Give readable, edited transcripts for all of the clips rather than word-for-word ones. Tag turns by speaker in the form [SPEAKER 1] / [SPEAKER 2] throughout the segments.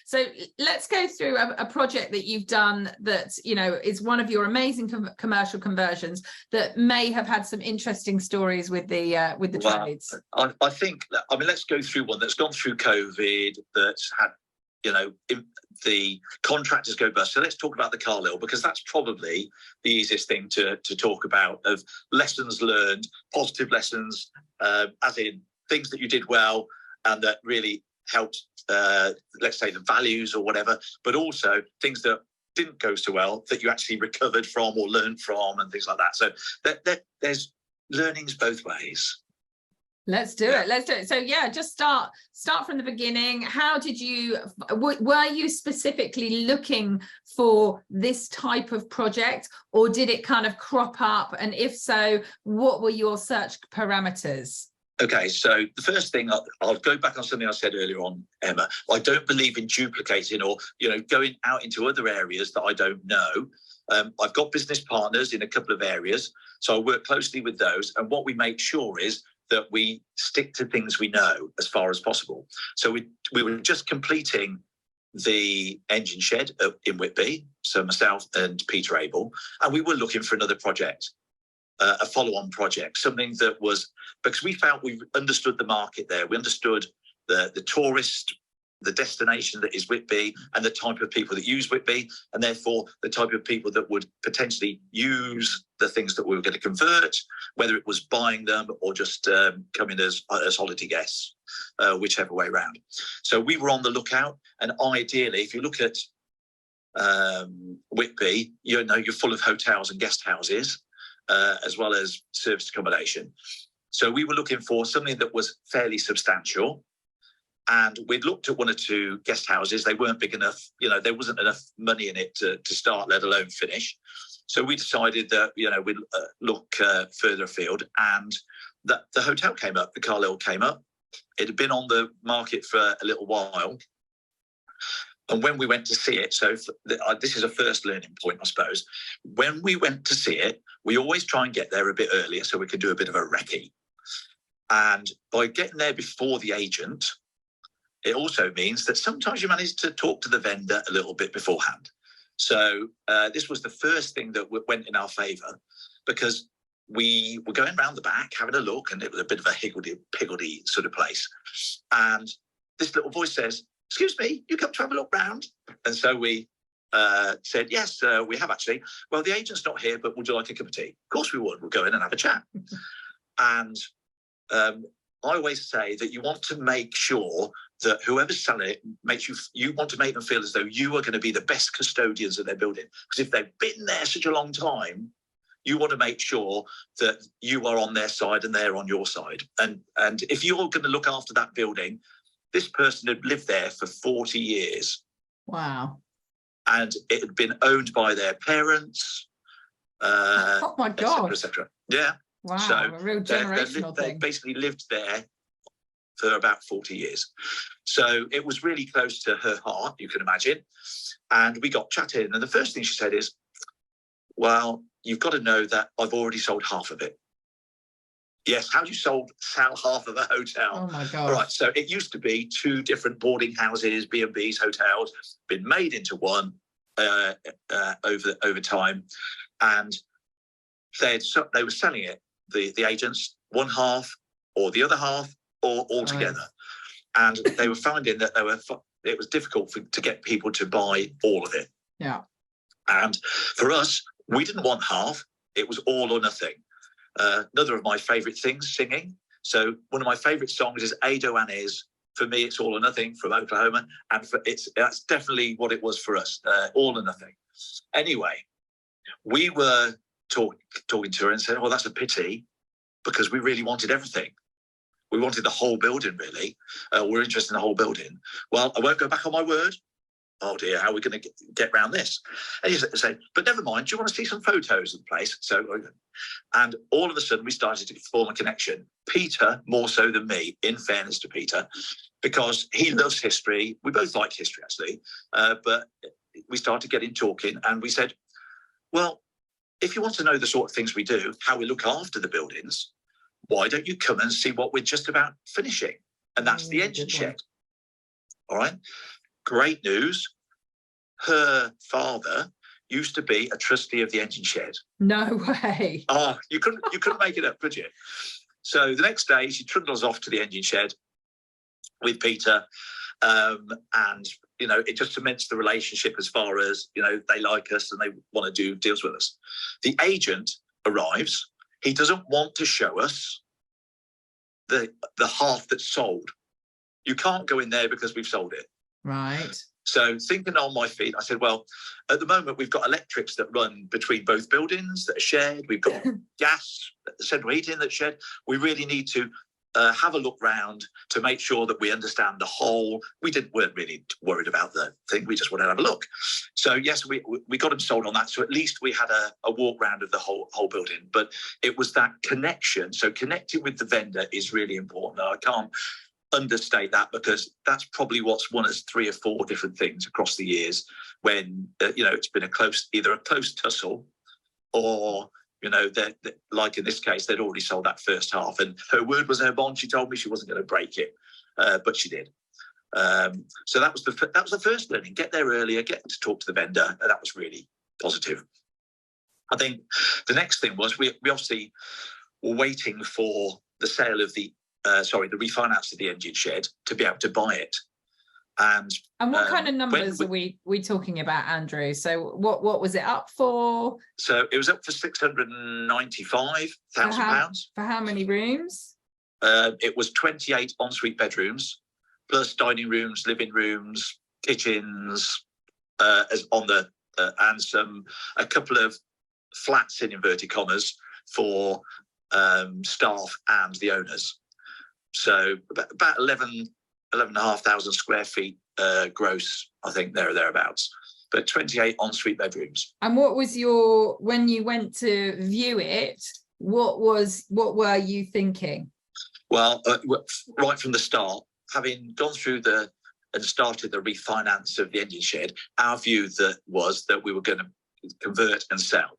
[SPEAKER 1] So let's go through a project that you've done that, you know, is one of your amazing commercial conversions that may have had some interesting stories with the trades.
[SPEAKER 2] I think, I mean, let's go through one that's gone through COVID, that's had, you know, the contractors go bust. So let's talk about the Carlisle, because that's probably the easiest thing to talk about, of lessons learned, positive lessons, as in things that you did well and that really helped, let's say, the values or whatever, but also things that didn't go so well that you actually recovered from or learned from and things like that. So there's learnings both ways.
[SPEAKER 1] Let's do it. Let's do it. So yeah, just start from the beginning. How did you, were you specifically looking for this type of project, or did it kind of crop up? And if so, what were your search parameters?
[SPEAKER 2] Okay, so the first thing, I'll go back on something I said earlier on, Emma. I don't believe in duplicating or, you know, going out into other areas that I don't know. I've got business partners in a couple of areas, so I work closely with those. And what we make sure is that we stick to things we know as far as possible. So we were just completing the engine shed in Whitby, so myself and Peter Abel, and we were looking for another project. A follow-on project, something that was, because we felt we understood the market there. We understood the tourist, the destination that is Whitby, and the type of people that use Whitby, and therefore the type of people that would potentially use the things that we were going to convert, whether it was buying them or just coming as holiday guests, whichever way around. So we were on the lookout, and ideally, if you look at Whitby, you know, you're full of hotels and guest houses, as well as serviced accommodation. So we were looking for something that was fairly substantial. And we'd looked at one or two guest houses. They weren't big enough, you know, there wasn't enough money in it to start, let alone finish. So we decided that, you know, we'd look further afield, and the hotel came up, the Carlisle came up. It had been on the market for a little while. And when we went to see it, so this is a first learning point, I suppose. When we went to see it, we always try and get there a bit earlier so we can do a bit of a recce. And by getting there before the agent, it also means that sometimes you manage to talk to the vendor a little bit beforehand. So this was the first thing that went in our favour, because we were going around the back, having a look, and it was a bit of a higgledy-piggledy sort of place. And this little voice says, "Excuse me, you come to have a look round?" And so we said, "Yes, we have actually." "Well, the agent's not here, but would you like a cup of tea?" "Of course we would. We'll go in and have a chat." And I always say that you want to make sure that whoever's selling it makes you want to make them feel as though you are going to be the best custodians of their building. Because if they've been there such a long time, you want to make sure that you are on their side and they're on your side. And if you're going to look after that building, this person had lived there for 40 years.
[SPEAKER 1] Wow.
[SPEAKER 2] And it had been owned by their parents.
[SPEAKER 1] Oh my God.
[SPEAKER 2] Et cetera. Yeah.
[SPEAKER 1] Wow,
[SPEAKER 2] so
[SPEAKER 1] a real generational thing.
[SPEAKER 2] They basically lived there for about 40 years. So it was really close to her heart, you can imagine. And we got chatting. And the first thing she said is, "Well, you've got to know that I've already sold half of it." "Yes, how do you sell half of a hotel?"
[SPEAKER 1] Oh my God.
[SPEAKER 2] All right, so it used to be 2 different boarding houses, B&Bs, hotels, been made into one over time. And they were selling it, the agents, one half or the other half or all together. And they were finding that it was difficult to get people to buy all of it.
[SPEAKER 1] Yeah.
[SPEAKER 2] And for us, we didn't want half. It was all or nothing. Another of my favourite things, singing. So one of my favourite songs is Ado Annis. For me, it's All or Nothing from Oklahoma. And that's definitely what it was for us, all or nothing. Anyway, we were talking to her and said, "Well, that's a pity, because we really wanted everything. We wanted the whole building, really. We're interested in the whole building." "Well, I won't go back on my word." "Oh dear, how are we going to get around this?" And he said, "But never mind, do you want to see some photos of the place?" And all of a sudden we started to form a connection. Peter, more so than me, in fairness to Peter, because he loves history. We both like history, actually. But we started getting talking, and we said, "Well, if you want to know the sort of things we do, how we look after the buildings, why don't you come and see what we're just about finishing?" And that's the engine shed. All right. great news, her father used to be a trustee of the engine shed.
[SPEAKER 1] No way.
[SPEAKER 2] Oh, you couldn't make it up, could you? So the next day she trundles off to the engine shed with Peter, and it just cements the relationship as far as they like us and they want to do deals with us. The agent arrives. He doesn't want to show us the half that's sold. You can't go in there because we've sold it.
[SPEAKER 1] Right.
[SPEAKER 2] So thinking on my feet, I said, well, at the moment, we've got electrics that run between both buildings that are shared. We've got gas, central heating that's shared. We really need to have a look round to make sure that we understand the whole. Weren't really worried about the thing. We just wanted to have a look. So yes, we got them sold on that. So at least we had a walk round of the whole building. But it was that connection. So connecting with the vendor is really important. I can't understate that, because that's probably what's won us 3 or 4 different things across the years when it's been either a close tussle, or like in this case, they'd already sold that first half and her word was her bond. She told me she wasn't going to break it, but she did. So that was the first learning. Get there earlier, get to talk to the vendor, and that was really positive. I think the next thing was we obviously were waiting for the sale of the refinance of the engine shed to be able to buy it. And
[SPEAKER 1] what kind of numbers are we talking about, Andrew? So what was it up for?
[SPEAKER 2] So it was up for £695,000.
[SPEAKER 1] For how many rooms?
[SPEAKER 2] It was 28 ensuite bedrooms, plus dining rooms, living rooms, kitchens, and a couple of flats in inverted commas for staff and the owners. So about 11,500 square feet gross, I think, there or thereabouts, but 28 ensuite bedrooms.
[SPEAKER 1] And what was when you went to view it, what were you thinking?
[SPEAKER 2] Well, right from the start, having gone through and started the refinance of the engine shed, our view was that we were going to convert and sell.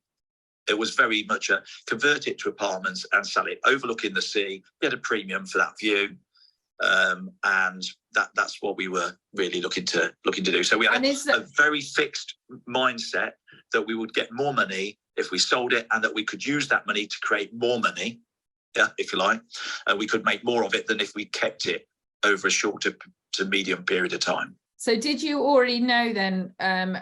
[SPEAKER 2] It was very much a convert it to apartments and sell it, overlooking the sea, get a premium for that view. And that's what we were really looking to do. So we had a very fixed mindset that we would get more money if we sold it, and that we could use that money to create more money, if you like, and we could make more of it than if we kept it over a shorter to medium period of time.
[SPEAKER 1] So did you already know then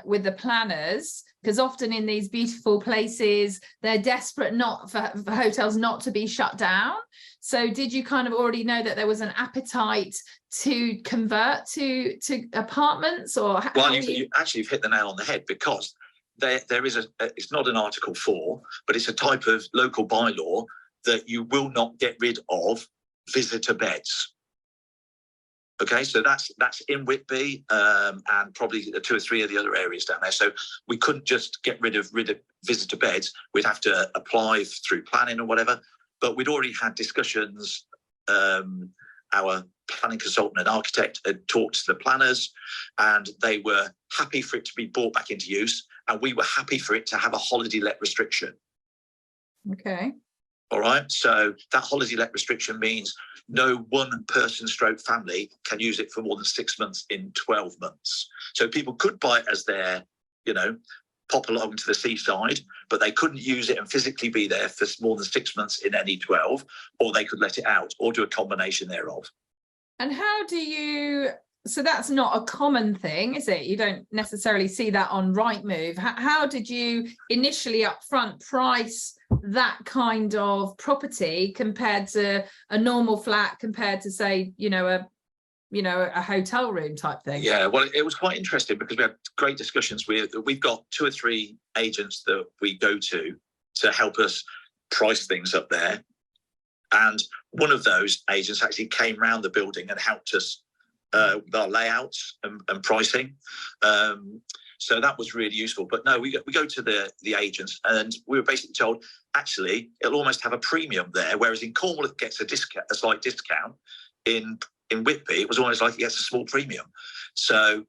[SPEAKER 1] with the planners, because often in these beautiful places, they're desperate for hotels not to be shut down. So did you kind of already know that there was an appetite to convert to apartments? Or
[SPEAKER 2] well, you've hit the nail on the head, because there is it's not an Article 4, but it's a type of local bylaw that you will not get rid of visitor beds. Okay, so that's in Whitby, and probably 2 or 3 of the other areas down there. So we couldn't just get rid of visitor beds. We'd have to apply through planning or whatever. But we'd already had discussions. Our planning consultant and architect had talked to the planners, and they were happy for it to be brought back into use. And we were happy for it to have a holiday let restriction.
[SPEAKER 1] Okay.
[SPEAKER 2] All right. So that holiday let restriction means no one person stroke family can use it for more than 6 months in 12 months. So people could buy it as their, pop along to the seaside, but they couldn't use it and physically be there for more than 6 months in any 12, or they could let it out or do a combination thereof.
[SPEAKER 1] And so that's not a common thing, is it? You don't necessarily see that on Rightmove. How did you initially upfront price that kind of property compared to a normal flat, compared to, say, a hotel room type thing?
[SPEAKER 2] Yeah, well, it was quite interesting because we had great discussions we've got 2 or 3 agents that we go to help us price things up there. And one of those agents actually came around the building and helped us with our layouts and pricing. So that was really useful. But no, we go to the agents, and we were basically told, actually, it'll almost have a premium there, whereas in Cornwall it gets a slight discount. In Whitby, it was almost like it gets a small premium. So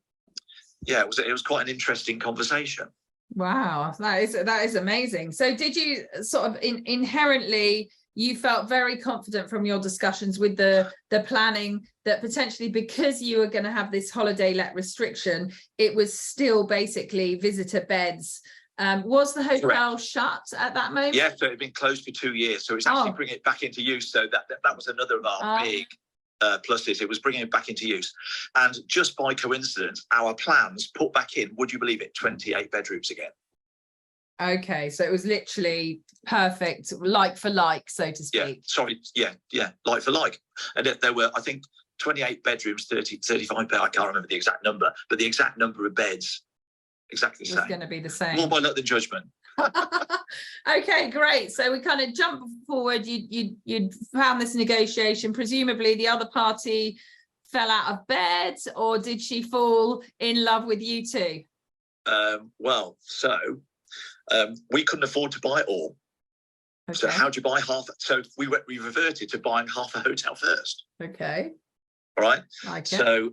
[SPEAKER 2] yeah, it was quite an interesting conversation.
[SPEAKER 1] Wow, that is amazing. So did you sort of inherently, you felt very confident from your discussions with the planning that potentially, because you were going to have this holiday let restriction, it was still basically visitor beds. Was the hotel shut at that moment?
[SPEAKER 2] Yeah, so it had been closed for 2 years. So it's actually bringing it back into use. So that was another of our big pluses. It was bringing it back into use. And just by coincidence, our plans put back in, would you believe it, 28 bedrooms again.
[SPEAKER 1] Okay, so it was literally perfect, like for like, so to speak.
[SPEAKER 2] Yeah, like for like. And there were, I think, 28 bedrooms, 35 beds. I can't remember the exact number, but the exact number of beds, exactly the same.
[SPEAKER 1] It's going to be the same.
[SPEAKER 2] More by luck than judgment.
[SPEAKER 1] Okay, great. So we kind of jump forward. You found this negotiation. Presumably the other party fell out of bed, or did she fall in love with you too?
[SPEAKER 2] We couldn't afford to buy it all. Okay. So how do you buy half? So we reverted to buying half a hotel first.
[SPEAKER 1] Okay.
[SPEAKER 2] All right.
[SPEAKER 1] Like
[SPEAKER 2] so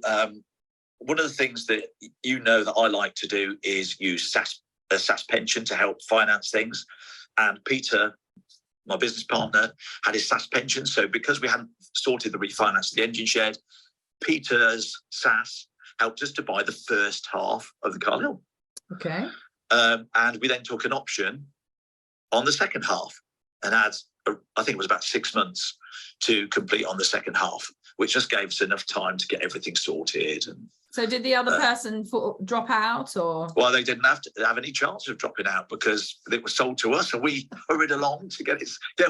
[SPEAKER 2] one of the things that that I like to do is use a SAS pension to help finance things. And Peter, my business partner, had his SAS pension. So because we hadn't sorted the refinance of the engine shed, Peter's SAS helped us to buy the first half of the Carlisle.
[SPEAKER 1] Okay.
[SPEAKER 2] And we then took an option on the second half and had, I think it was about 6 months to complete on the second half, which just gave us enough time to get everything sorted. And
[SPEAKER 1] so did the other person drop out, or?
[SPEAKER 2] Well, they didn't have any chance of dropping out because it was sold to us and we hurried along to get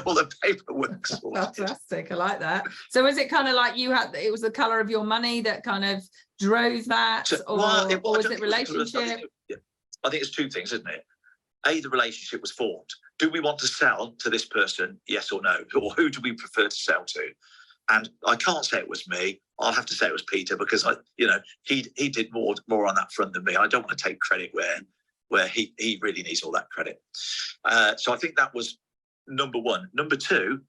[SPEAKER 2] all the paperwork sorted.
[SPEAKER 1] Fantastic, I like that. So was it kind of like it was the colour of your money that kind of drove that, or was it relationship?
[SPEAKER 2] I think it's two things, isn't it? A, the relationship was formed. Do we want to sell to this person, yes or no? Or who do we prefer to sell to? And I can't say it was me. I'll have to say it was Peter, because he did more on that front than me. I don't want to take credit where he really needs all that credit. So I think that was number one. Number two,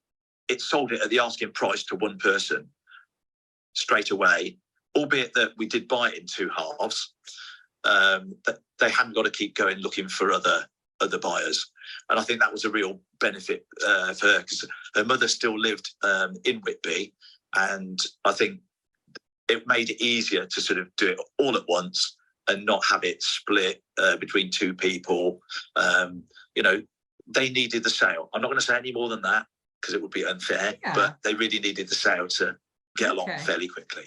[SPEAKER 2] it sold it at the asking price to one person straight away, albeit that we did buy it in two halves. That they hadn't got to keep going looking for other buyers, and I think that was a real benefit for her, because her mother still lived in Whitby, and I think it made it easier to sort of do it all at once and not have it split between two people. They needed the sale. I'm not going to say any more than that because it would be unfair, but they really needed the sale to get along fairly quickly.